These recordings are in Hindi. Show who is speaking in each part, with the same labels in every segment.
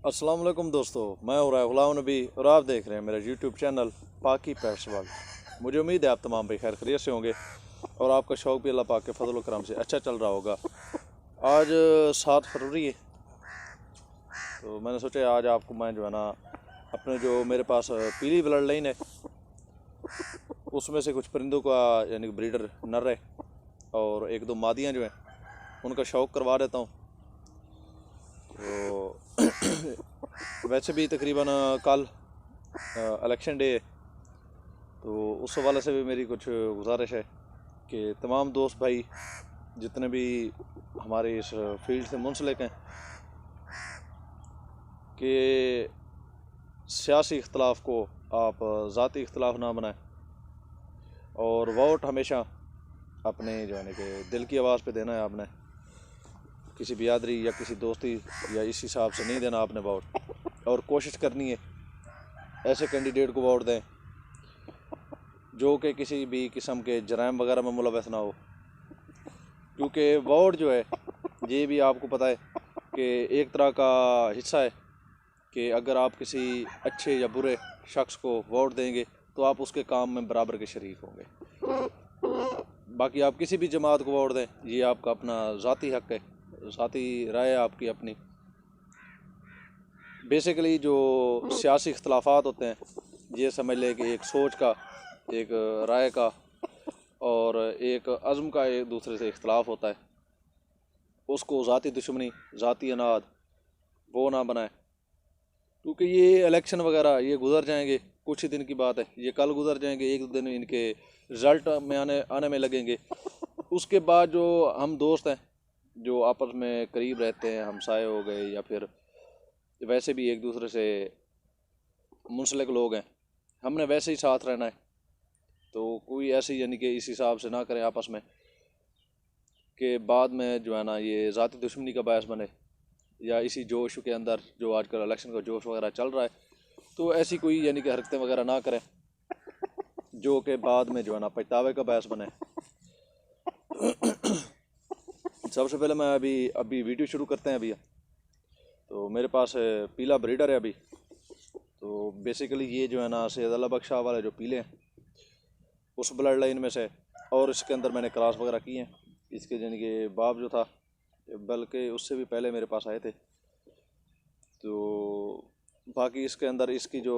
Speaker 1: अस्सलाम वालेकुम दोस्तों, मैं हूँ गुलाम नबी और आप देख रहे हैं मेरा यूट्यूब चैनल पाकी पेट्स वर्ल्ड। मुझे उम्मीद है आप तमाम भाई खैर खैरियत से होंगे और आपका शौक़ भी अल्लाह पाक के फजल करम से अच्छा चल रहा होगा। आज 7 फरवरी है, तो मैंने सोचा आज आपको मैं जो है ना अपने जो मेरे पास पीली ब्लड लाइन है उसमें से कुछ परिंदों का यानी कि ब्रीडर नर है और एक दो मादियाँ जो हैं उनका शौक़ करवा देता हूँ। तो वैसे भी तकरीबन कल इलेक्शन डे है, तो उस हवाले से भी मेरी कुछ गुजारिश है कि तमाम दोस्त भाई जितने भी हमारे इस फील्ड से मुंसलिक हैं कि सियासी इख्तलाफ को आप ज़ाती इख्तलाफ ना बनाएं और वोट हमेशा अपने जो है कि दिल की आवाज़ पे देना है। आपने किसी बिरादरी या किसी दोस्ती या इस हिसाब से नहीं देना आपने वोट, और कोशिश करनी है ऐसे कैंडिडेट को वोट दें जो कि किसी भी किस्म के जराइम वगैरह में मुलव्वस ना हो, क्योंकि वोट जो है ये भी आपको पता है कि एक तरह का हिस्सा है कि अगर आप किसी अच्छे या बुरे शख्स को वोट देंगे तो आप उसके काम में बराबर के शरीक होंगे। बाकी आप किसी भी जमात को वोट दें, ये आपका अपना ज़ाती हक़ है, ज़ाती राय है आपकी अपनी। बेसिकली जो सियासी इख्तलाफात होते हैं ये समझ लें कि एक सोच का, एक राय का और एक अज़्म का एक दूसरे से इख्तलाफ होता है। उसको ज़ाती दुश्मनी, ज़ाती अनाद वो ना बनाए, क्योंकि ये इलेक्शन वगैरह ये गुजर जाएंगे, कुछ ही दिन की बात है, ये कल गुजर जाएंगे, एक दो दिन इनके रिज़ल्ट में आने में लगेंगे। उसके बाद जो हम दोस्त हैं जो आपस में करीब रहते हैं, हमसाए हो गए या फिर वैसे भी एक दूसरे से मुंसलिक लोग हैं, हमने वैसे ही साथ रहना है। तो कोई ऐसे यानी कि इस हिसाब से ना करें आपस में कि बाद में जो है ना ये ज़ाती दुश्मनी का बायस बने, या इसी जोश के अंदर जो आजकल इलेक्शन का जोश वगैरह चल रहा है तो ऐसी कोई यानी कि हरकतें वगैरह ना करें जो कि बाद में जो है ना पछतावे का बायस बने। सबसे पहले मैं अभी वीडियो शुरू करते हैं। अभी तो मेरे पास पीला ब्रीडर है अभी। तो बेसिकली ये जो है ना सैयद अल्लाह बख्श शाह वाले जो पीले हैं उस ब्लड लाइन में से, और इसके अंदर मैंने क्रॉस वगैरह किए हैं। इसके यानी कि बाप जो था, बल्कि उससे भी पहले मेरे पास आए थे। तो बाकी इसके अंदर इसकी जो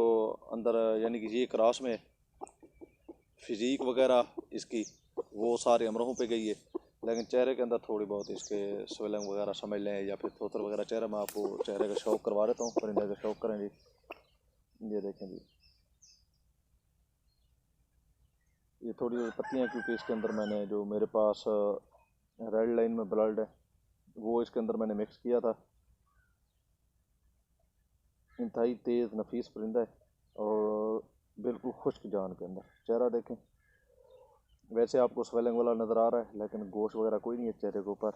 Speaker 1: अंदर यानी कि ये क्रॉस में फ़िज़ीक वगैरह इसकी वो सारे अमरों पे गई है, लेकिन चेहरे के अंदर थोड़ी बहुत इसके स्वेलिंग वगैरह समझ लें या फिर थोतर वगैरह चेहरा। मैं आपको चेहरे का शौक करवा देता हूँ, परिंदे का शौक करें जी। ये देखें जी, ये थोड़ी पत्तियाँ, क्योंकि इसके अंदर मैंने जो मेरे पास रेड लाइन में ब्लड है वो इसके अंदर मैंने मिक्स किया था। इंतहाई तेज़ नफीस परिंदा है और बिल्कुल खुश्क जान के अंदर। चेहरा देखें, वैसे आपको स्वेलिंग वाला नज़र आ रहा है लेकिन गोश्त वगैरह कोई नहीं है चेहरे के ऊपर।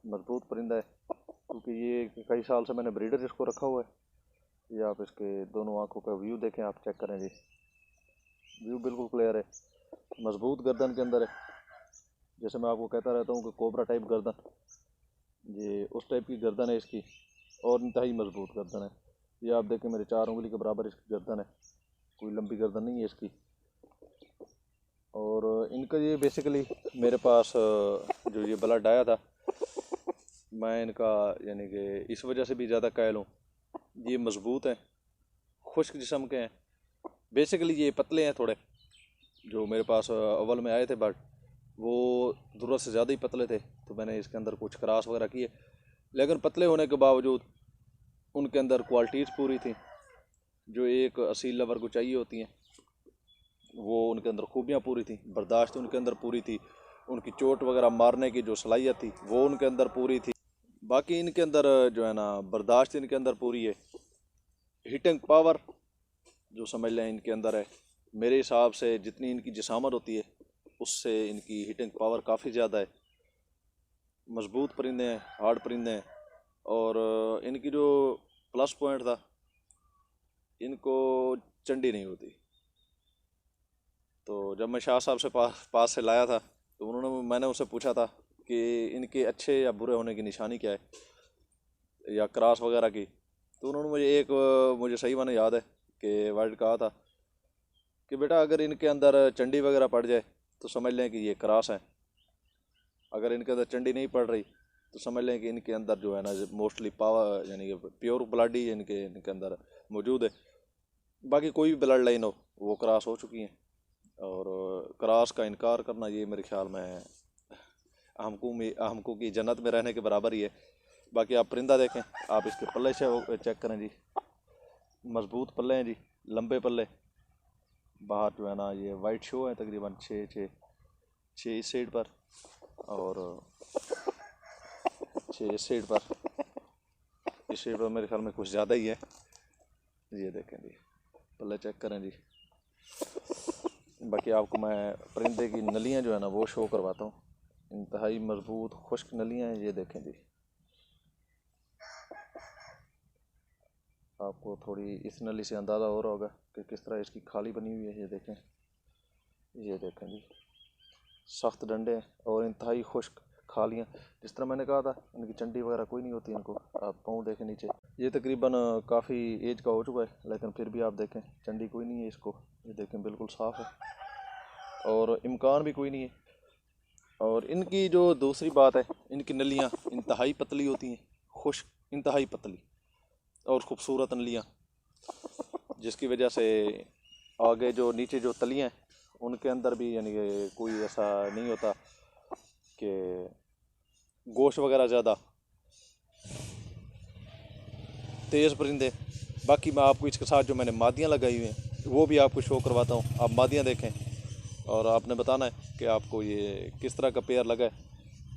Speaker 1: मजबूत परिंदा है, क्योंकि ये कई साल से मैंने ब्रीडर इसको रखा हुआ है। ये आप इसके दोनों आंखों का व्यू देखें, आप चेक करें जी, व्यू बिल्कुल क्लियर है। मजबूत गर्दन के अंदर है, जैसे मैं आपको कहता रहता हूँ कि कोबरा टाइप गर्दन, ये उस टाइप की गर्दन है इसकी, और इंतहाई मजबूत गर्दन है। ये आप देखें मेरे 4 उंगली के बराबर इसकी गर्दन है, कोई लंबी गर्दन नहीं है इसकी। और इनका ये बेसिकली मेरे पास जो ये ब्लड आया था, मैं इनका यानी कि इस वजह से भी ज़्यादा कायल हूँ। ये मज़बूत हैं, खुश्क जिस्म के हैं। बेसिकली ये पतले हैं थोड़े, जो मेरे पास अव्वल में आए थे बट वो ज़रूरत से ज़्यादा ही पतले थे, तो मैंने इसके अंदर कुछ क्रॉस वगैरह किए। लेकिन पतले होने के बावजूद उनके अंदर क्वालिटीज़ पूरी थी जो एक असील लवर को चाहिए होती हैं। वो उनके अंदर खूबियाँ पूरी थी, बर्दाश्त उनके अंदर पूरी थी, उनकी चोट वगैरह मारने की जो सलाहियत थी वो उनके अंदर पूरी थी। बाकी इनके अंदर जो है ना बर्दाश्त इनके अंदर पूरी है। हीटिंग पावर जो समझ लें इनके अंदर है, मेरे हिसाब से जितनी इनकी जिसामत होती है उससे इनकी हीटिंग पावर काफ़ी ज़्यादा है। मज़बूत परिंदे हैं, हार्ड परिंदे हैं। और इनकी जो प्लस पॉइंट था, इनको चंडी नहीं होती। तो जब मैं शाह साहब से पास से लाया था तो मैंने उससे पूछा था कि इनके अच्छे या बुरे होने की निशानी क्या है या क्रॉस वगैरह की, तो उन्होंने मुझे सही माने याद है कि वर्ड कहा था कि बेटा अगर इनके अंदर चंडी वगैरह पड़ जाए तो समझ लें कि ये क्रॉस है, अगर इनके अंदर चंडी नहीं पड़ रही तो समझ लें कि इनके अंदर जो है ना मोस्टली पावर यानी कि प्योर ब्लड ही इनके अंदर मौजूद है। बाकी कोई भी ब्लड लाइन हो वो क्रॉस हो चुकी हैं, और क्रॉस का इनकार करना ये मेरे ख्याल में हमको की जन्नत में रहने के बराबर ही है। बाकी आप परिंदा देखें, आप इसके पल्ले से चेक करें जी, मजबूत पल्ले हैं जी, लंबे पल्ले। बाहर जो है ना ये वाइट शो है तकरीबन छः इस साइड पर और 6 इस साइड पर। इस साइड पर मेरे ख्याल में कुछ ज़्यादा ही है। ये देखें जी, पल्ले चेक करें जी। बाकी आपको मैं परिंदे की नलियां जो है ना वो शो करवाता हूँ। इंतहाई मजबूत खुश्क नलियां हैं, ये देखें जी। आपको थोड़ी इस नली से अंदाज़ा हो रहा होगा कि किस तरह इसकी खाली बनी हुई है। ये देखें जी, सख्त डंडे हैं और इंतहाई खुश्क खालियाँ। जिस तरह मैंने कहा था इनकी चंडी वगैरह कोई नहीं होती इनको। आप पाँव देखें नीचे, ये तकरीबन काफ़ी एज का हो चुका है, लेकिन फिर भी आप देखें चंडी कोई नहीं है इसको। ये देखें बिल्कुल साफ़ है और इम्कान भी कोई नहीं है। और इनकी जो दूसरी बात है, इनकी नलियाँ इंतहाई पतली होती हैं, खुश्क, इंतहाई पतली और ख़ूबसूरत नलियाँ, जिसकी वजह से आगे जो नीचे जो तलियाँ हैं उनके अंदर भी यानी कि कोई ऐसा नहीं होता कि गोश्त वगैरह ज़्यादा। तेज़ परिंदे। बाकी मैं आपको इसके साथ जो मैंने मादियाँ लगाई हुई हैं वो भी आपको शो करवाता हूँ। आप मादियाँ देखें और आपने बताना है कि आपको ये किस तरह का पेयर लगा है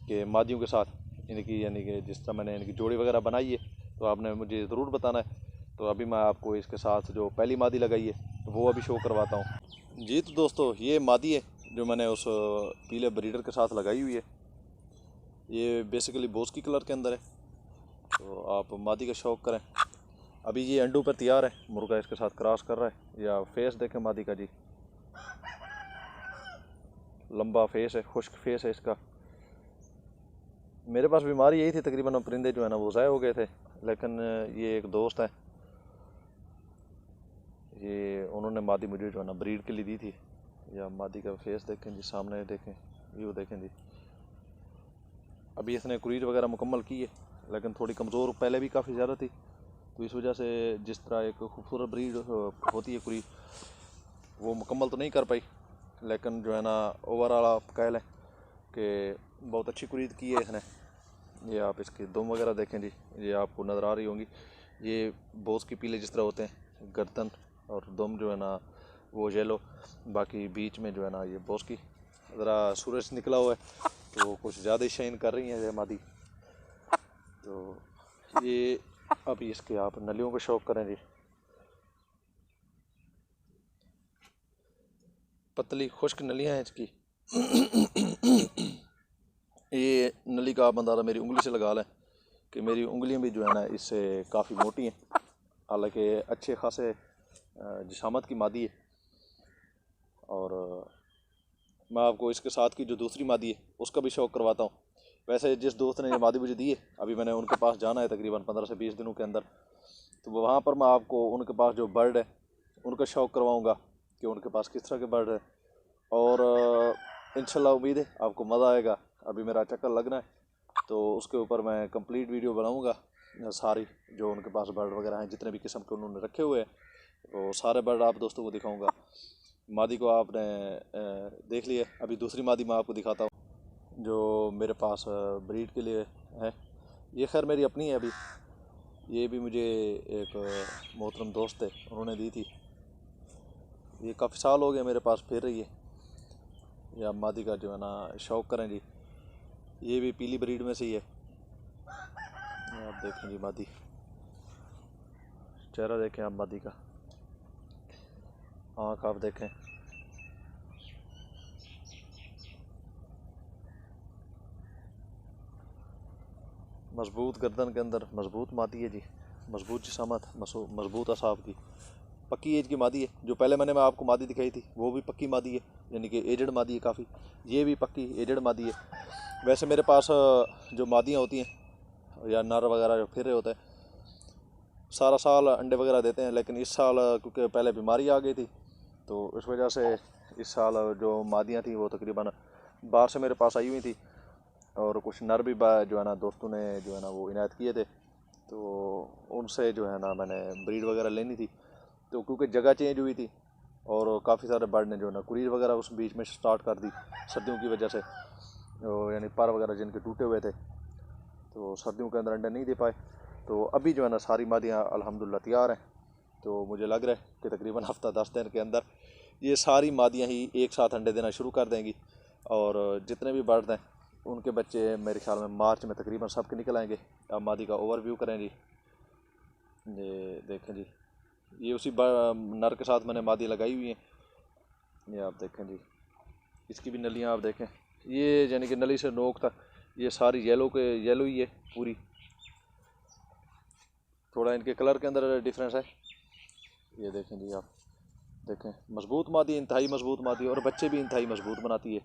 Speaker 1: कि मादियों के साथ इनकी यानी कि जिस तरह मैंने इनकी जोड़ी वगैरह बनाई है तो आपने मुझे ज़रूर बताना है। तो अभी मैं आपको इसके साथ जो पहली मादी लगाई है वो अभी शो करवाता हूँ जी। तो दोस्तों ये मादी है जो मैंने उस पीले ब्रीडर के साथ लगाई हुई है। ये बेसिकली बोस्की कलर के अंदर है, तो आप मादी का शौक़ करें। अभी ये अंडों पर तैयार है, मुर्गा इसके साथ क्रॉस कर रहा है। या फेस देखें मादी का जी, लंबा फेस है, खुश्क फेस है इसका। मेरे पास बीमारी यही थी तकरीबन, परिंदे जो है ना वो ज़ाय हो गए थे, लेकिन ये एक दोस्त है, ये उन्होंने मादी मुझे जो है ना ब्रीड के लिए दी थी। या मादी का फेस देखें जी, सामने देखें, व्यू देखें जी। अभी इसने क्रीज वगैरह मुकम्मल की है, लेकिन थोड़ी कमज़ोर पहले भी काफ़ी ज़्यादा थी, तो इस वजह से जिस तरह एक खूबसूरत ब्रीड होती है क्रीज, वो मुकम्मल तो नहीं कर पाई। लेकिन जो है ना ओवरऑल आप कह लें कि बहुत अच्छी क्रीज की है इसने। ये आप इसके दुम वगैरह देखें जी, ये आपको नज़र आ रही होंगी। ये बोस की पीले जिस तरह होते हैं गर्दन, और दुम जो है ना वो येलो। बाकी बीच में जो है ना ये बोस की ज़रा सूरज निकला हुआ है तो कुछ ज़्यादा ही शाइन कर रही हैं ये मादी। तो ये अभी इसके आप नलियों को शौक करें जी। पतली खुश्क नलियाँ हैं इसकी। ये नली का आप अंदाज़ा मेरी उंगली से लगा लें कि मेरी उंगलियां भी जो है ना इससे काफ़ी मोटी हैं, हालांकि अच्छे खासे जिसामत की मादी है। और मैं आपको इसके साथ की जो दूसरी मादी है उसका भी शौक़ करवाता हूँ। वैसे जिस दोस्त ने ये मादी मुझे दी है, अभी मैंने उनके पास जाना है तकरीबन 15 से 20 दिनों के अंदर, तो वहाँ पर मैं आपको उनके पास जो बर्ड है उनका शौक़ करवाऊँगा कि उनके पास किस तरह के बर्ड है। और इंशाल्लाह उम्मीद है आपको मज़ा आएगा। अभी मेरा चक्कर लगना है तो उसके ऊपर मैं कंप्लीट वीडियो बनाऊँगा, सारी जो उनके पास बर्ड वगैरह हैं, जितने भी किस्म के उन्होंने रखे हुए हैं, तो सारे बर्ड आप दोस्तों को दिखाऊँगा। मादी को आपने देख लिया, अभी दूसरी मादी मैं आपको दिखाता हूँ जो मेरे पास ब्रीड के लिए है। ये खैर मेरी अपनी है, अभी ये भी मुझे एक मोहतरम दोस्त है उन्होंने दी थी। ये काफ़ी साल हो गए मेरे पास फिर रही है। या मादी का जो है ना शौक़ करें जी। ये भी पीली ब्रीड में से ही है। आप देखें जी मादी, चेहरा देखें आप मादी का, आँख आप देखें, मजबूत गर्दन के अंदर मजबूत मादी है जी, मजबूत जिसामत, मजबूत असाब की, पक्की एज की मादी है। जो पहले मैं आपको मादी दिखाई थी वो भी पक्की मादी है, यानी कि एजड मादी है काफ़ी। ये भी पक्की एजड मादी है। वैसे मेरे पास जो मादियाँ होती हैं या नर वगैरह जो फिर रहे होते हैं, सारा साल अंडे वगैरह देते हैं, लेकिन इस साल क्योंकि पहले बीमारी आ गई थी तो इस वजह से इस साल जो मादियाँ थी वो तकरीबन बाहर से मेरे पास आई हुई थी, और कुछ नर भी जो है ना दोस्तों ने जो है ना वो इनायत किए थे, तो उनसे जो है ना मैंने ब्रीड वगैरह लेनी थी। तो क्योंकि जगह चेंज हुई थी और काफ़ी सारे बर्ड ने जो है ना कुरीर वगैरह उस बीच में स्टार्ट कर दी सर्दियों की वजह से, यानी पर वगैरह जिनके टूटे हुए थे, तो सर्दियों के अंदर अंडे नहीं दे पाए। तो अभी जो है ना सारी मादियाँ अल्हम्दुलिल्लाह तैयार हैं। तो मुझे लग रहा है कि तकरीबन हफ्ता 10 दिन के अंदर ये सारी मादियाँ ही एक साथ अंडे देना शुरू कर देंगी, और जितने भी बर्ड हैं उनके बच्चे मेरे ख्याल में मार्च में तकरीबन सब के निकल आएंगे। अब मादी का ओवरव्यू करें जी, ये देखें जी, ये उसी नर के साथ मैंने मादी लगाई हुई है, ये आप देखें जी, इसकी भी नलियाँ आप देखें, ये यानी कि नली से नोक तक ये सारी येलो ही है पूरी। थोड़ा इनके कलर के अंदर डिफरेंस है, ये देखें जी, आप देखें, मजबूत मादी, इंतहाई मजबूत मादी, और बच्चे भी इंतहाई मजबूत बनाती है।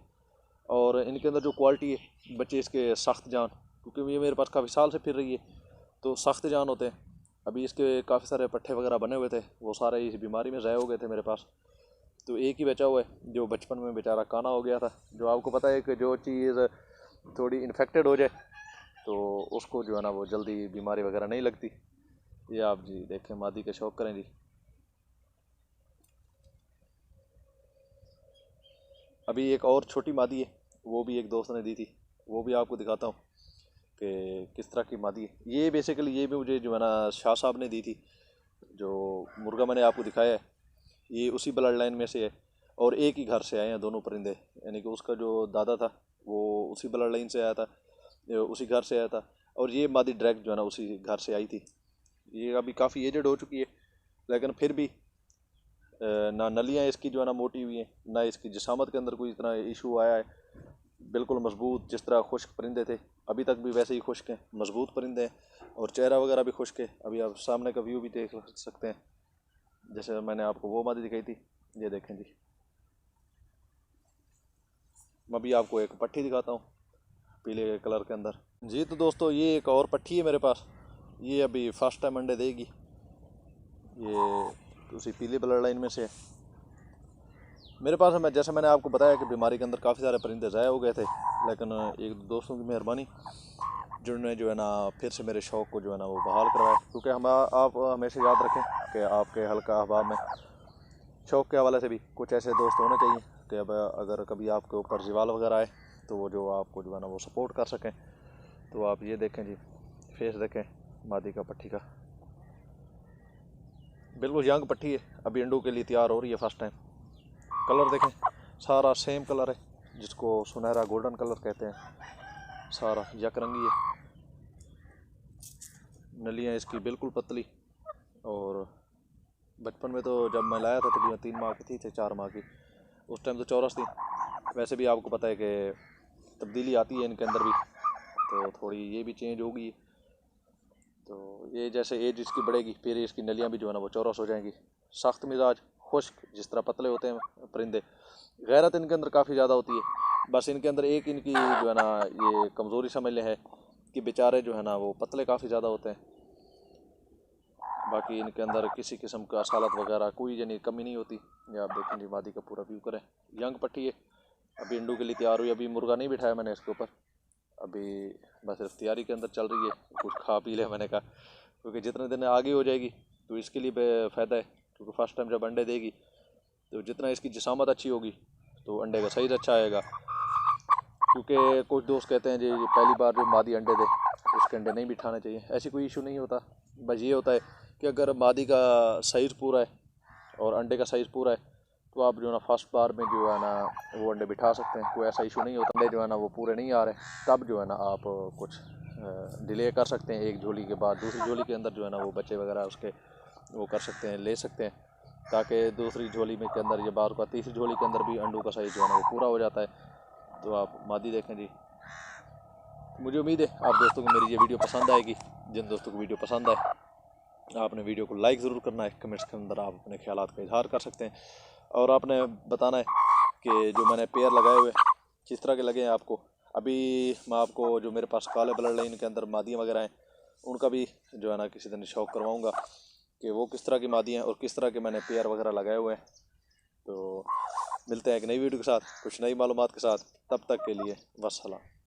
Speaker 1: और इनके अंदर जो क्वालिटी है, बच्चे इसके सख्त जान, क्योंकि ये मेरे पास काफ़ी साल से फिर रही है तो सख्त जान होते हैं। अभी इसके काफ़ी सारे पट्ठे वगैरह बने हुए थे, वो सारे इस बीमारी में ज़ाया हो गए थे मेरे पास, तो एक ही बचा हुआ है जो बचपन में बेचारा काना हो गया था। जो आपको पता है कि जो चीज़ थोड़ी इन्फेक्टेड हो जाए तो उसको जो है ना वो जल्दी बीमारी वगैरह नहीं लगती। ये आप जी देखें, मादी का शौक़ करें जी। अभी एक और छोटी मादी है, वो भी एक दोस्त ने दी थी, वो भी आपको दिखाता हूँ कि किस तरह की मादी है। ये बेसिकली ये भी मुझे जो है ना शाह साहब ने दी थी। जो मुर्गा मैंने आपको दिखाया है ये उसी ब्लड लाइन में से है, और एक ही घर से आए हैं दोनों परिंदे, यानी कि उसका जो दादा था वो उसी ब्लड लाइन से आया था, उसी घर से आया था, और ये मादी डायरेक्ट जो है ना उसी घर से आई थी। ये अभी काफ़ी एजड हो चुकी है, लेकिन फिर भी ना नलियाँ इसकी जो है ना मोटी हुई हैं, ना इसकी जिसामत के अंदर कोई इतना इशू आया है। बिल्कुल मजबूत, जिस तरह खुश्क परिंदे थे अभी तक भी वैसे ही खुश्क हैं, मजबूत परिंदे हैं, और चेहरा वगैरह भी खुश्क है। अभी आप सामने का व्यू भी देख सकते हैं, जैसे मैंने आपको वो मादी दिखाई थी, ये देखें जी। मैं भी आपको एक पट्टी दिखाता हूँ पीले कलर के अंदर जी। तो दोस्तों ये एक और पट्टी है मेरे पास, ये अभी फर्स्ट टाइम अंडे देगी, ये उसी पीली ब्लड लाइन में से है मेरे पास है। जैसे मैंने आपको बताया कि बीमारी के अंदर काफ़ी सारे परिंदे ज़ाया हो गए थे, लेकिन एक दोस्तों की मेहरबानी जिन्होंने जो है ना फिर से मेरे शौक़ को जो है ना वो बहाल करवाया। क्योंकि हम आप हमेशा याद रखें कि आपके हल्का अहबाब में शौक़ के हवाले से भी कुछ ऐसे दोस्त होने चाहिए कि अब अगर कभी आपके ऊपर ज़वाल वगैरह आए तो वो जो आपको जो है ना वो सपोर्ट कर सकें। तो आप ये देखें जी, फेस देखें मादी का पट्टी का, बिल्कुल यंग पट्टी है, अभी अंडों के लिए तैयार हो रही है फर्स्ट टाइम। कलर देखें, सारा सेम कलर है, जिसको सुनहरा गोल्डन कलर कहते हैं, सारा यकरंगी है। नलियाँ इसकी बिल्कुल पतली, और बचपन में तो जब मैं लाया था तकरीबन 3 माह की थी, 4 माह की, उस टाइम तो चौरस थी। वैसे भी आपको पता है कि तब्दीली आती है इनके अंदर भी, तो थोड़ी ये भी चेंज हो गई। तो ये जैसे एज इसकी बढ़ेगी फिर इसकी नलियाँ भी जो है ना वो चौरस हो जाएंगी। सख्त मिजाज, खुश्क, जिस तरह पतले होते हैं परिंदे, गैरत इनके अंदर काफ़ी ज़्यादा होती है। बस इनके अंदर एक इनकी जो है ना ये कमज़ोरी समझ लें है कि बेचारे जो है ना वो पतले काफ़ी ज़्यादा होते हैं। बाकी इनके अंदर किसी किस्म का सालत वगैरह कोई यानी कमी नहीं होती। ये आप देखें जी, वादी का पूरा व्यू करें, यंग पट्टी है, अभी अंडों के लिए तैयार हुई। अभी मुर्गा नहीं बिठाया मैंने इसके ऊपर, अभी बस सिर्फ तैयारी के अंदर चल रही है, कुछ खा पी ले मैंने कहा, क्योंकि जितने दिन आगे हो जाएगी तो इसके लिए फ़ायदा है। क्योंकि फर्स्ट टाइम जब अंडे देगी तो जितना इसकी जिसामत अच्छी होगी तो अंडे का साइज़ अच्छा आएगा। क्योंकि कुछ दोस्त कहते हैं जी पहली बार जो मादी अंडे दे उसके अंडे नहीं बिठाने चाहिए, ऐसी कोई इशू नहीं होता। बस ये होता है कि अगर मादी का साइज़ पूरा है और अंडे का साइज़ पूरा है तो आप जो है ना फर्स्ट बार में जो है ना वो अंडे बिठा सकते हैं, कोई ऐसा इशू नहीं होता। अंडे जो है ना वो पूरे नहीं आ रहे तब जो है ना आप कुछ डिले कर सकते हैं, एक झोली के बाद दूसरी झोली के अंदर जो है ना वो बच्चे वगैरह उसके वो कर सकते हैं, ले सकते हैं, ताकि दूसरी झोली में के अंदर या बार का तीसरी झोली के अंदर भी अंडों का साइज़ जो है ना वो पूरा हो जाता है। तो आप मादी देखें जी। मुझे उम्मीद है आप दोस्तों को मेरी ये वीडियो पसंद आएगी। जिन दोस्तों को वीडियो पसंद आए आपने वीडियो को लाइक ज़रूर करना है, कमेंट्स के अंदर आप अपने ख्यालात का इजहार कर सकते हैं, और आपने बताना है कि जो मैंने पेयर लगाए हुए किस तरह के लगे हैं आपको। अभी मैं आपको जो मेरे पास काले ब्लड लाइन के अंदर मादियाँ वगैरह हैं उनका भी जो है ना किसी दिन शौक करवाऊँगा कि वो किस तरह की मादी हैं और किस तरह के मैंने पेयर वगैरह लगाए हुए हैं। तो मिलते हैं एक नई वीडियो के साथ, कुछ नई मालूमात के साथ। तब तक के लिए वस्सलाम।